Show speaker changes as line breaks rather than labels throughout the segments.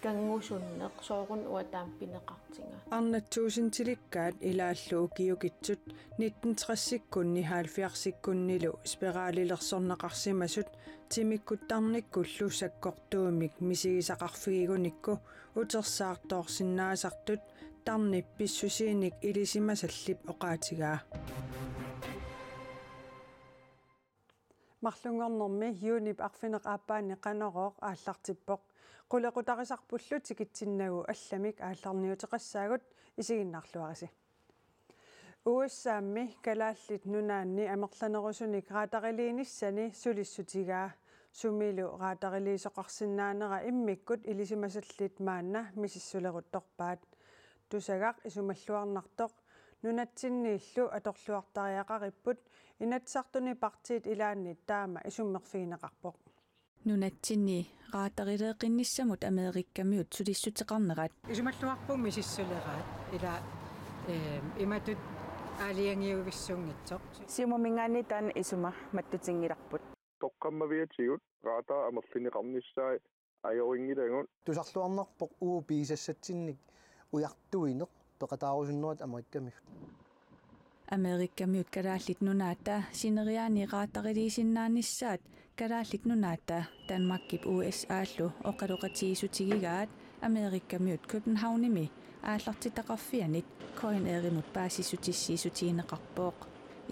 kangusunneq soorun uataam pineqartinga
arnattuusin tilikkaat ilaallu ukiukitsut 1930-sikkunni 70-sikkunnilu spiraalilersorneqarsimasut timikkuttarnikkullu sakkortuumik misigisaqarfigigunikku utersaartoorsinnaasartut tarnippissusiinik ilisimasallip oqaatigaa марлунгорнэрми юунип арфинеқ ааппаани қанерооқ ааллартиппоқ қулеқутарисарпуллу тикитсиннагу алламик аалларниутеқассаагут исигиннаарлуариси уассаамми калааллит нунаанни амерланерусуник раатарилииниссани сулиссутигаа сумилу раатарилиисоқарсинаанера иммиккут илисимасаллит маанна мисиссулерутторпаат тусагақ исумаллуарнартоқ нунатсиннииллу аторлуартариақариппут инатсартуни партиит илаанни таама исуммерфигинеқарпоқ
нунатсинни раатарилеэқинниссамут америккамиут сулиссутеқарнерат
исумаллуарпун мисиссулераат ила иматут аалиангиувиссунгитсоқ
симумингаани таан исума маттутингиларпут
тоққаммавиатигут раата амерлинеқарниссаа аёрингилаагут
тусарлуарнерпоқ уу пиисассатсинник уяртуинеқ пеқатаарусуннерат
америккамиут калааллит нунаата синериаани раатарилиисиннаанissaат калааллит нунаата данмаркип USA-ллу оқалоқатигисутигигаат америккамиут Københavnими ааллартитақарфианит коин эримут паасиссутиссиисутиинеқарпооқ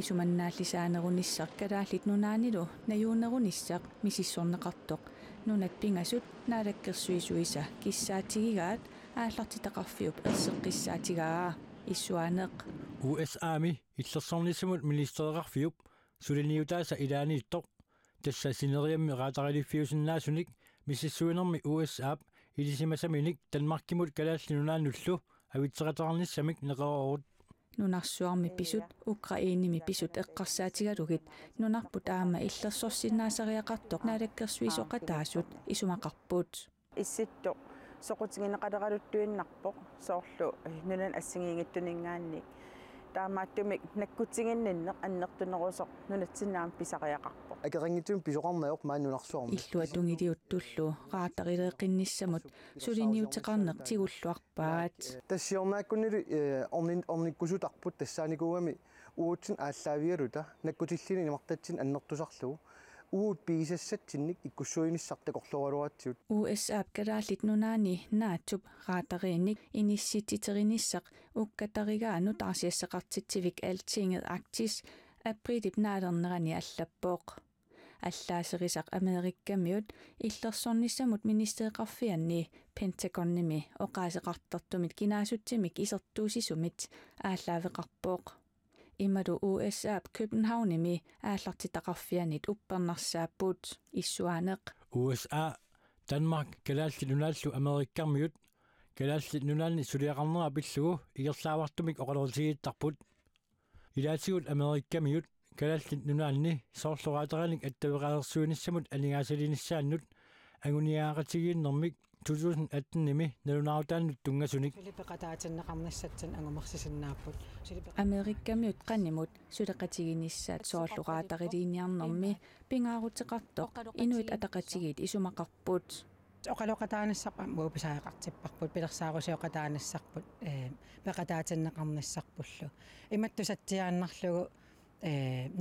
исуманнааллисаанерунissaақ калааллит нунаанилу наюунерунissaақ мисиссорнеқартоқ нунат пингасут наалаккерсуисуиса киссаатигигаат ааллартитақарфиуп ерсеққиссаатигаа иссуанеқ
USA-ми иллерсорнисимут министереқарфиуп сулиниутааса илаанииттоқ тасса синериамми раатарилиффиусиннаасуник миссиссуинерми USA-ап илисимасаминик Данмаркимут калааллинунаануллу авитсеқатаарниссамик неқероорут
нунарсуарми писут Украиними писут эққарсаатигалугит нунарпут аама иллерсорсиннаасариақартоқ наалаккерсуисоқатаасут исумақарпут
исситтоқ соқутингинеқалералуттуиннарпоқ соорлу нунан ассигиингиттунингаанни таамааттумик наккутсигинниннеқ аннертунерусоқ нунатсиннаам писариақарпоқ
акерингитсум писоқарнаёқ мааннунарсуарми
иллуатунгилиуттуллу раатарилеэқинниссамут сулиниутеқарнеқ тигуллуарпаат
тассиорнааккуннили орниккусутарпут тассааникуугами уутсин ааллаавиалута наккутиллини имартатсин аннертусарлугу уут писассатсинник иккуссуиниссартакорлуалуатсиут
USA калааллит нунаани наатсуп раатариинник иниссититериниссақ уккатаригаanu тарсиассеқартитсивик алтингет Arktis априлип наалернерани аллаппооқ аллаасерисақ америккамиут иллерсорниссамут министеэқарфианни пентагонними оқаасеқартартумит кинаасутсимик исертуусисумит ааллаавеқарпооқ ималу USA-ап Københavnими ааллартитақарфианит уппернарсааппут иссуанеқ
USA Danmark калааллинунааллу америккармиут калааллинунаални сулиақарнера пиллугу игерлаавартумик оқалерсигиттарпут илаатигут америккамиут калааллинунаални соорлораатераник аттавеқалерсуиниссамут алингаасалиниссааннут агуниаагатигииннэрмик 2018-ними налунаартааннут тунгасуник
филиппеқатаатиннеқарнассатсин ангумарсисиннааппут
америккамиут қаннимут сулеқатигиниссаат соорлураатарилиниарнэрми пингаарутеқартоқ инуит атақатигит исумақарпут
оқалоқатаанассарпа мууписаақартиппарпут пилерсаарусиоқатаанассарпут пеқатаатиннеқарнассарпуллу иматтусатсиааннарлугу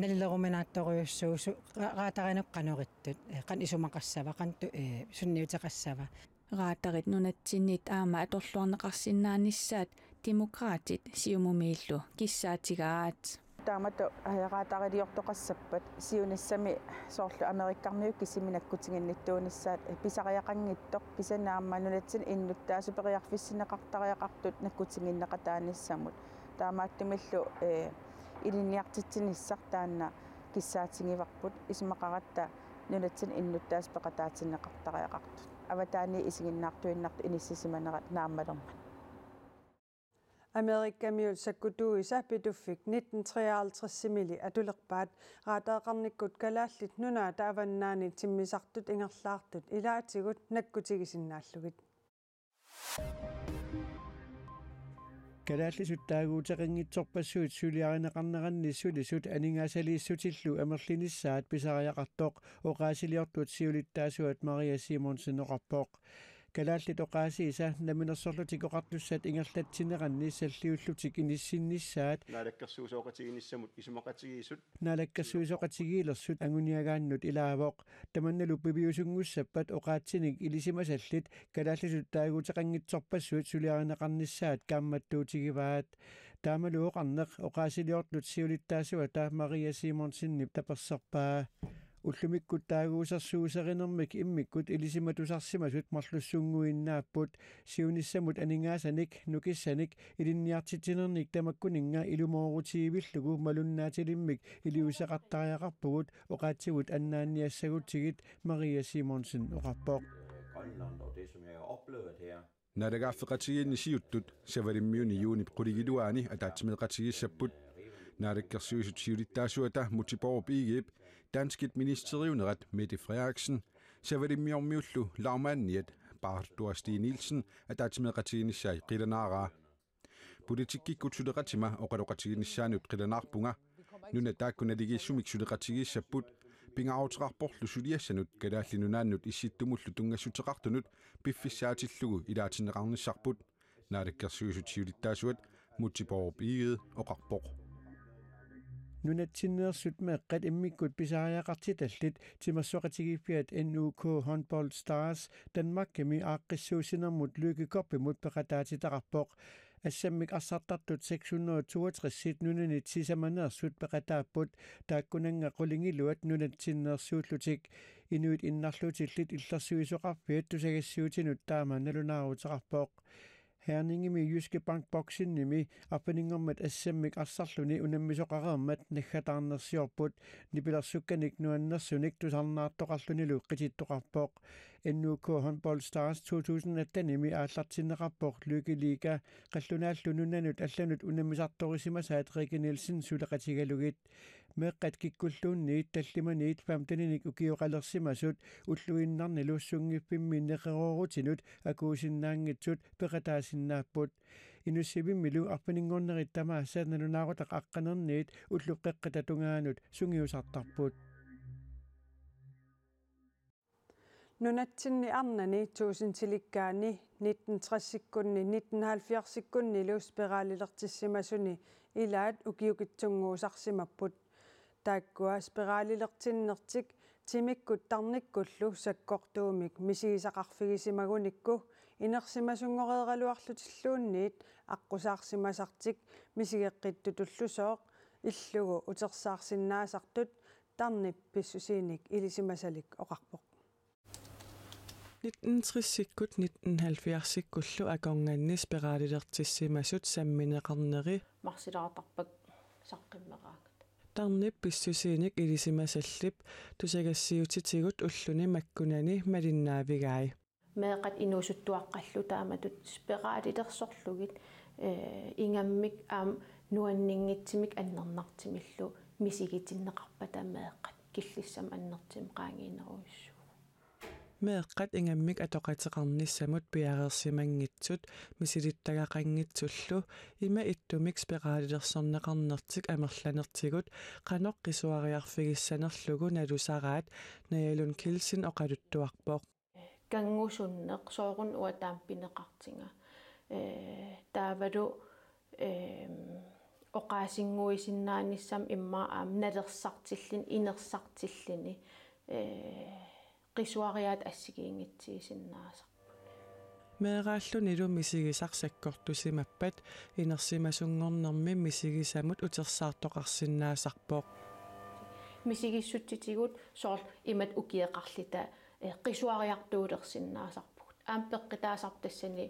налилеруминаатториуссуусу раатаринеқ қануриттут қан исумақассава қанту сунниутеқассава
раатарит нунатсиннит аама аторлуарнеқарсиннаанissaат демократит сиумумииллу киссаатигаат
таамату раатарилиортоқассаппат сиуниссами соорлу америккарниук кисиминаккутингинниттуунissaат писариақангиттоқ писанаама нунатсин иннуттаа супериарфиссинеқартариақартут наккутингиннеқатааниссамут таамааттумиллу илинниартитсиниссар таанна киссаатингиварпут исмақаратта нунатсин иннуттаас пеқатаатиннеқартариақартут аватаани исигиннаартуиннарту иниссисиманерат нааммалермат
америккамиут саккутуиса питуффик 1953-симили атулерпаат раатаақарниккут калааллит нунаата аваннаани тиммисартут ингерлаартут илаатигут наккутигисиннааллугит
калааллисут таагуутеқингитсорпассуит сулиаринеқарнеранни сулисут анингаасалииссутиллу амерлиниссаат писариақартоқ оқаасилиортут сиулиттаасуат Мария Симонсен оқарпоқ kalaallit oqaasiisa naminersorlutik oqartussat ingerlatsinneqanni salliullutik inissinnissaat
naalakkersuusoqatiginissamut isumaqatigiisut
naalakkersuusoqatigiilersut anguniagaannut ilaavoq tamannalu pibiusungussappat oqaatsinik ilisimasallit kalaallisut taaguuteqangitsorpassuut suliarineqarnissaat kaammattuutigivaat taamaluoqarneq oqaasiliortlut siulittaasuata Maria Simonsinni taperserpaa ullumikkut taaguusarsuuserinermik immikkut ilisimatusarsimasut marlussunguinnaaput siunissamut aningaasanik nukissanik ilinniartitinernik tamakkuninga ilumoorutigivilllugu malunnaatilimmik iliuseqartariaqarpugut oqaatsigut annaanniassagutsigit Maria Simonsen oqarpoq
naadagaafeqatigiinisiuttut savalimmiuni juunip quligiluaani ataatsimilqatigissaput naadakkersuisut siulittaasuata Mutiborg Igip Danskit ministeriunerat Mette Frederiksen savalimmiormiullu laumaanniat Bartua Stig Nielsen ataatsimilqatiginissai qilanaaraa politikkikut suleqatima oqaloqatiginissaanut qilanаарpunga nuna taakkunaligiissumik suleqatigissaput pingaauteqarporlu suliassanut kalaallinunaannut issittumullu tungassuteqartunut piffissaatillugu ilaatinneqarnissarput naadakkersuisut siulittaasuat Mutiborg Igip oqarpoq
nunatsinneersut meeqqat immikkut pisaariaqartitallit timersoqatigiffiat NUK Håndbold Stars Danmarkami aaqqissuusinermut Lykke Koppimut peqataatitaqarpoq assammik arsartartut 662 nunanit sisamaneersut peqataapput taakkunanga qulingiluat nunatsinneersuullutik inuit innarlutillit illersuisoqarfiat tusagassiutinut taama nalunaaruteqarpoq Herningimi Jyske Bank Boksinnimi appaningermat assammik arsarluni unammisoqareermat naggatarnersiorput nipilersukkanik nuannersunik tusarnaartoqarlunilu qitittoqarpoq NUK Håndbold Stars 2018 aallartinneqarpoq Lykke Liga qallunaallununanut allanut unammisartorisimasaat Rikke Nielsen suleqatigalugit meeqqat kikkulluunniit tallimaniit famtaninik ukioqalersimasut ulluinnarniluussungippimmii neqeroorutinut akuusinnaangitsut peqataasinnaapput inussivimmilu arpaningornerit tamaassat nalunaaruta aqqanerniit ulluqqeqqatatungaanut sungiusartarput
nunatsinni arnani tuusintilikkaani 1960-sikkunni 1970-sikkunni luusperaalilertissimasuni ilaat ukiukitsunguusarsimapput taakkua speraalilertinnertik timikkut tarnikkullu sakkortuumik misigisaqarfigisimagunikku inersimasungoreraluarlutilluunniit aqqusаарsimasartik misigeqqittutullusooq illugu utersaarsinnaasartut tarnippissusiinik ilisimasalik oqarpoq
1960-sikkut 1970-sikkullu akornganni speraalilertissimasut sammineqarneri
марсилаартарпак саққиммерааgat
tarnippissusiinik ilisimasallip tusagassiutitigut ulluni makkunani malinnaavigай
meeqat inuusuttuaqqallu taamatut speraalilersorlugit ingammik aam nuanninngitsimik annernartimillu misigitinnеқарпата meeqat killissam annertim qaangiineruissu
meeqqat ingammik atoqateqarnissamut piareersimangitsut misilittagaqanngitsullu ima ittumik speraalilersorneqarnertik amerlanertigut qanoqqisuariarfigissanerlugu nalusaraat najalun kilsin oqaluttuarpoq
kangusunneq soorun uataam pineqartinga taavalu oqaasinguisinnaanissam imma aam nalersartillin inersartillini qisuariaat assigiingitsiisinnaasa
meeraallunilu misigisarсаккортусимаппат инерсимасунгорнэрми мисигисамут утерсаартоқарсиннаасарпоқ
мисигиссутситигут соорл имат укиеқарлита qisuariartuulersinnaasarpugut aam peqqitaasartassani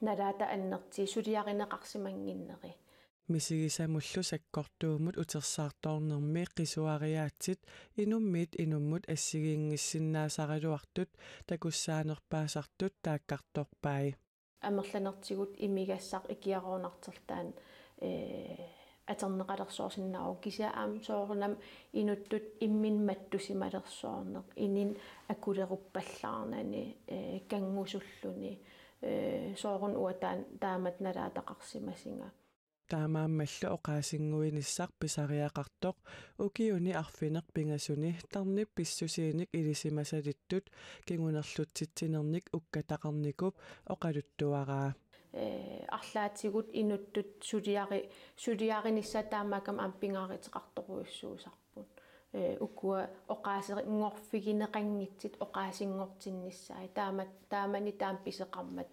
налаата аннерти сулиаринеқарсимангиннери
мисигисамуллу саккортуумут утерсаарторнерми qisuariaatsit inumмут ассигиингиссиннаасарилуартут такуссаанерпаасартут тааккарторпаи
амерланертигут имигассақ икиароонартерлаан атернеқалерсоорсиннаару кисааам соорунам инуттут имминматтусималерсоорнеқ инин акулеруппаллаарнани кангусуллуни соорун уатаан таамат налаатақарсимасинга
таамааммаллу оқаасингуинissaq писариақартоқ укиуни арфинеқ пингасуни тарнип писсусииник илисимасалиттут кингунерлутситсинерник уккатақарникуп оқалуттуараа
арлаатигут инуттут сулиаринисса таамаакам ампингааритеқарторуйуссуусарпут уккуа оқаасерингорфигинеқангитсит оқаасингортиннссаа таамани таам писеқармат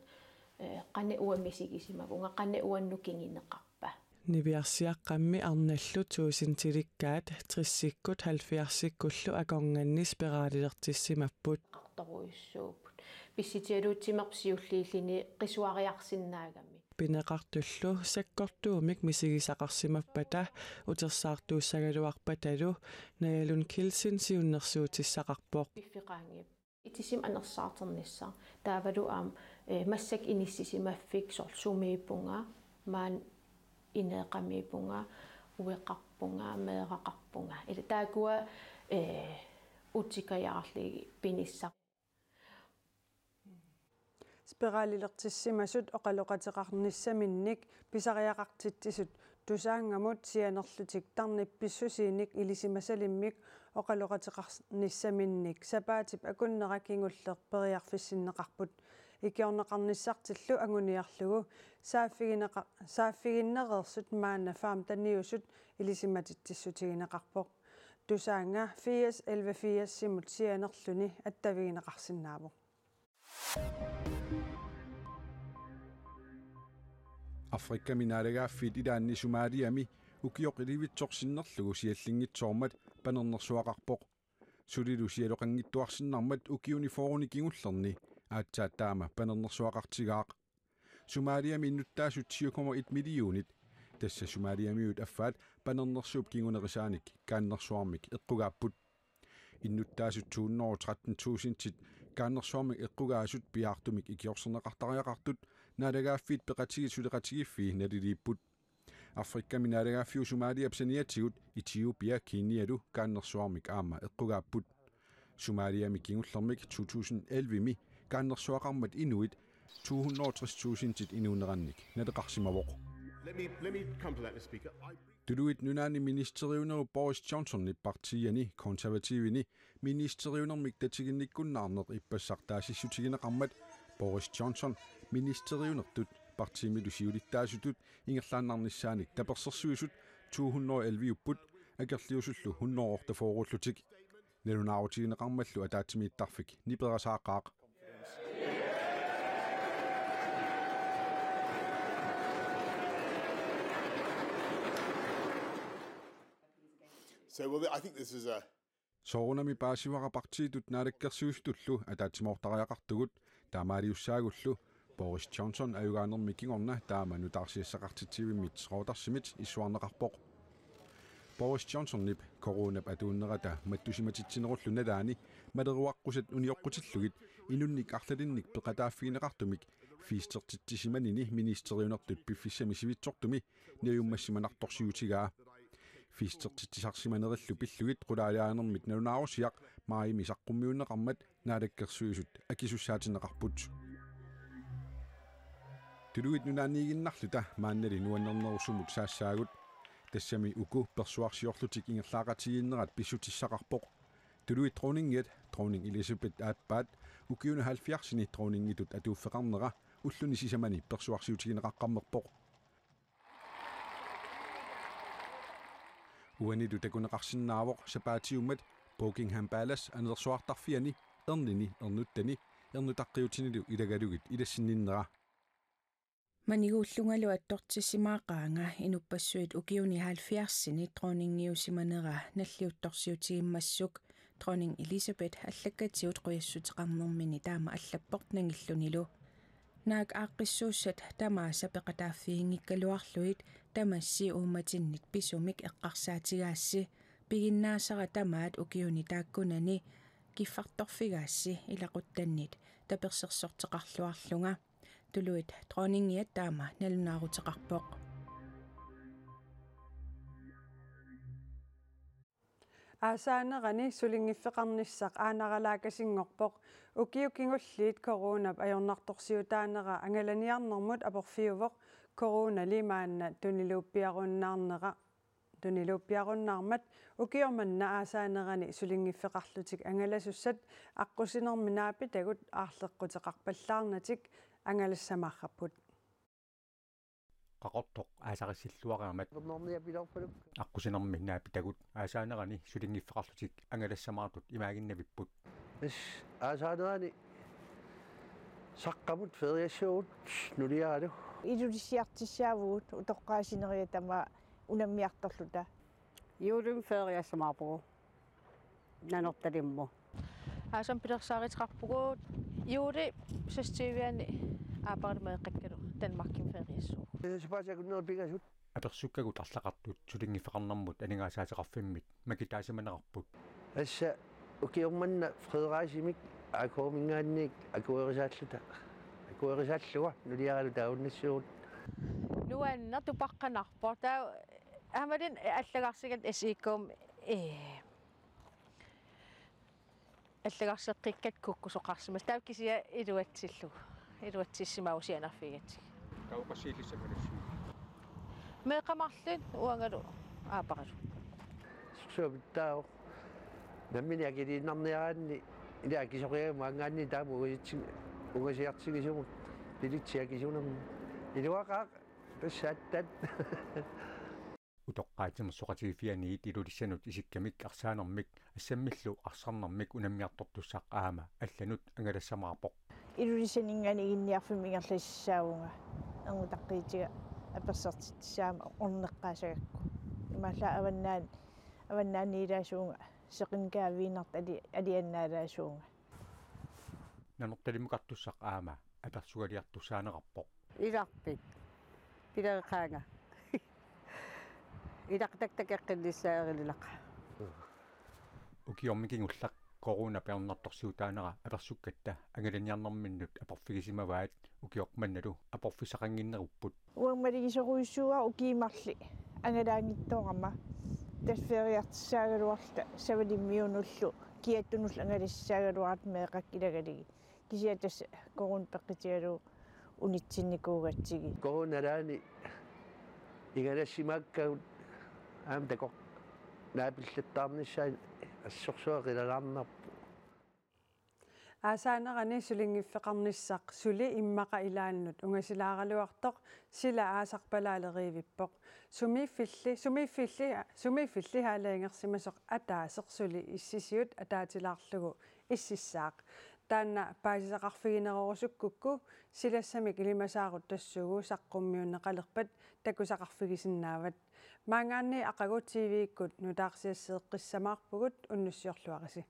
qanne uammisigisimagunga qanne uannukingинеқарпа
нивиарсиаққамми арналлу туусинтиликкаат триссиккут 70-сиккуллу акорнганнис пераалилертиссимаппут
qartoruissuuput писситиалуутсимерпсиуллииллини qisuariarsinnаагами
пинеқартуллу саккортуумик мисигисақарсимаппата утерсаартууссагалуарпаталу наялун килсин сиуннерсуутиссақарпоқ
пиффиқаангип итисим анерсаартернissaa таавалу аам массак иниссисимаффик сорлсумииппунга маан инеэқамииппунга уеқарпунга меэқақарпунга ила таакуа утикаяарлиги пинисса
спиралилертиссимасут оқалоқатеқарниссаминник писариақартитсисут тусаангамут сианерлутик тарнипписсусииник илисимасалиммик оқалоқатеқарниссаминник сапаатип акуннеракингуллеқ периарфиссиннеқарпут икиорнеқарниссартиллу агуниарлугу сааффигиннереерсут маана фаам таниусут илисиматитсиссутигинеқарпоқ тусаанга 80 симут сианерлүни аттавигинеқарсинаавоқ
Afrika minaalagaaffit ilaanni Somaaliami ukiyoqilivitsorsinnerlugu siallingitsoormat panernersuaqarpoq sulilu sialoqangittuarsinnarmat ukiuni fooruni kingullerni aatsaataama panernersuaqartigaaq Somaaliami innuttaasut 7,1 millionit tassa Somaaliamiut affaat panernersuup kingunerisaanik kaannersuarmik eqqugaapput innuttaasut 213,000 kaannersuarmik eqqugaasut piaartumik ikiorserneqartariaqartut naalagaaffit peqatigit suleqatigiffi naliliipput Afrika minaalagaaffiu Somalia psaniatigut Etiopia Kenialu kaannersuarmik aama eqqugaapput Somaaliami kingullermik 2011mi kaannersuaqarmat inuit 260,000 inuunerannik naleqarsimavoq
Let me come to that, Mr. Speaker.
Tuluit nunaani ministeriuneru Boris Johnson partiani konservativini ministeriunermik tatiginnikkunnaarneq ippassartaasissutigineqarmat Boris Johnson ministeriunertut partimilu siulittaasutut ingerlaannarnissaanik tapersersuisut 211 upput akerliusullu 100 orta forullutik nelunaaruutigineqarmallu ataatimiittarfik niperasaaqaaq
So I think this is a
soorunami paasivaraqartiitut naalakkersuustullu ataatimoortariaqartugut taamaaliussаагullu Boris Johnson ayugaanermi kingorna taama nutaarsiassaqartitivimmit rootarsimit issuarneqarpoq Boris Johnson nip coronap atuunnerata mattusimatitsinerullu nalaani maleruaqqusat unioqqutillugit inunnik arlalinnik peqataaffigineqartumik fiistertittisimanini ministeriunertut piffissami sivitsortumi niajummassimanartorsiutigaa fiistertittisarsimanerillu pillugit qulaaliaanermit nalunaarusiaq maayimi saqqummiunneqarmat naalakkersuisut akisussaatineqarput tuluit nunaaniiginnarluta maannali nuannernerussumut saassaagut tassami uku persuarsiorlutik ingerlaaqatigiinnerat pissutissaqarpoq tuluit dronning Elizabeth aappaat ukiuna 70-sini dronningitut atuuffeqarnera ulluni sisamani persuarsiutigineqaqqarmerpoq uanitu takuneqarsinnaavoq sapaatiummat Buckingham Palace anersuartarfiani ernini ernuttani ernutaqqiutinilu ilagalugit ilassinninnera
манигууллунгалу атторtissimaaqaanga инуппассуит укиуни 70-сини дроннингиусиманера наллиутторсиутигиммассук дроннинг Elizabeth аллаккатиут қуяссутеқарнэрмини таама аллаппортнангиллунилу наак ааққиссууссат тамааса пеқатааффиингиккалуарлуит тамасси ууматиннит писумик эққарсаатигаасси пигиннаасара тамаат укиуни тааккунани киффарторфигаасси илақуттаннит таперсерсортеқарлуарлунга tuluit dronningiat taama nalunaaruteqarpoq
аасаанерани сулингиффеқарниссақ аанаралаакасингорпоқ укиукингуллиит коронап ajornartorsiutaanera angalaniarnermut aporfiuvоq corona limaanna tuniluppiarunnaarmat ukiormanna aasaanерани sulingiffeqarlutik angalasussat аққусинерминааpi tagut аарлеққутеқарпаллаарнатик ангалассамаарраппут
qaqortoq aasaqissilluaqamat аққусинерминнаапи тагут аасаанерани сулингиффеқарлутик ангалассамаартут имаагиннавиппут
аасаанерани саққамут фериассуут нулиаралу
илулиссиартиссаавуут утоққаасинериа тама унаммиарторлута
юулум фериассамаарпугу нанорталимму
аасам пилерсааритеқарпугуут юули састивиани аапаримеэққаккалу Danmarkin фериассуу
супаасакуннерпигасут
аперсуккагут арлақартут сулингиффеқарнэрмут анингаасаатеқарфиммит макитаасиманеқарпут
асса укиорманна фредерасимик акоомингаанник акуерисааллуга нулиаралу тауннассуут
нуанна тупаққанарпо таа амалин аллагарсигат эсиккум аллагарсеққиккат куккусоқарсимал тааккисия илуатсиссимаусианарфигат
тауқассиилиссамалассуу
меқамарлин уангалу аапаралу
суксуабиттао наммини акилииннарниараанни илаакисоқиа маангаанни тааму угасиартигисумут пилитсиакисунам илуақаа тассааттат
утоққаатимерсоқатигифианиит илулиссанут исиккамик арсаанермик ассаммиллу арсарнэрмик унаммиартортуссақ аама алланут ангалассамаарпоқ
илулиссанингани игинниарфимингерлиссаавунга ангутаққиитига аперсертитсаама орнеққаасагакку имаалла аваннаанниилаасуунга сеқинкаавиинарт алианнаалаасуунга
нанорталимукартуссақ аама аперсугалиартуссаанеқарпоқ
иларпик пилеқаанга илартактакеққиллиссаагилилақа
укиормикингуллақ корона пернартторсуутаанера аперсуккатта ангаланиарнэрминнут апорфигисимаваат укиоқманналу апорфисақангиннеруппут
уаммалигисоруиссуа укиимарли ангалаангиттоорама тассфериартиссаагалуарта савалиммиунуллу киаттунулл ангалиссаагалуарат меэқак илагалиги кисиатас корун пеққитигалу унитсинникуугатсиги
коронарани игалассимааккагут аам такоқ наапиллаттаарниссаа ассорсуақилалаарнарпу
аасаанерани сулингиффеқарниссақ сули иммақа илааннут унгасилааралуартоқ сила аасарпалаалериивиппоқ сумиффилли хаалаингерсимасоқ атаасеқ сули иссисиут атаатилаарлугу иссиссаақ таанна паасисақарфигинерорусуккукку силассамик илимасаарут тассугу саққуммиуннеқалерпат такусақарфигисиннаават маангаанни ақагу тв-иккут нутаарсиассеэққиссамаарпугут уннуссиорлуариси